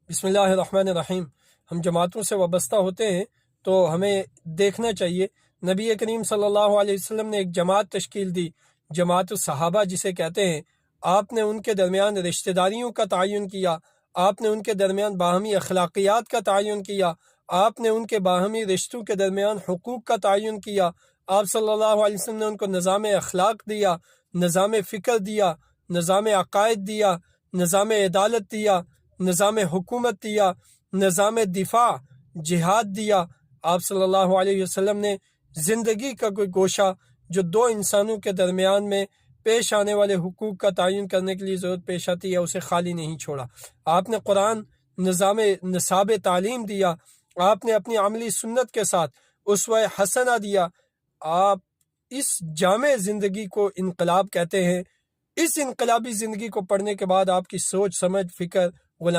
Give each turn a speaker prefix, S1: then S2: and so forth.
S1: بسم اللہ الرحمن الرحیم۔ ہم جماعتوں سے وابستہ ہوتے ہیں تو ہمیں دیکھنا چاہیے نبی کریم صلی اللہ علیہ وسلم نے ایک جماعت تشکیل دی، جماعت الصحابہ جسے کہتے ہیں۔ آپ نے ان کے درمیان رشتہ داریوں کا تعین کیا، آپ نے ان کے درمیان باہمی اخلاقیات کا تعین کیا، آپ نے ان کے باہمی رشتوں کے درمیان حقوق کا تعین کیا۔ آپ صلی اللہ علیہ وسلم نے ان کو نظام اخلاق دیا، نظام فکر دیا، نظام عقائد دیا، نظام عدالت دیا، نظام حکومت دیا، نظام دفاع جہاد دیا۔ آپ صلی اللہ علیہ وسلم نے زندگی کا کوئی گوشہ جو دو انسانوں کے درمیان میں پیش آنے والے حقوق کا تعین کرنے کے لیے ضرورت پیش آتی ہے اسے خالی نہیں چھوڑا۔ آپ نے قرآن نصاب تعلیم دیا، آپ نے اپنی عملی سنت کے ساتھ اسوہ حسنہ دیا۔ آپ اس جامع زندگی کو انقلاب کہتے ہیں۔ اس انقلابی زندگی کو پڑھنے کے بعد آپ کی سوچ سمجھ فکر غلام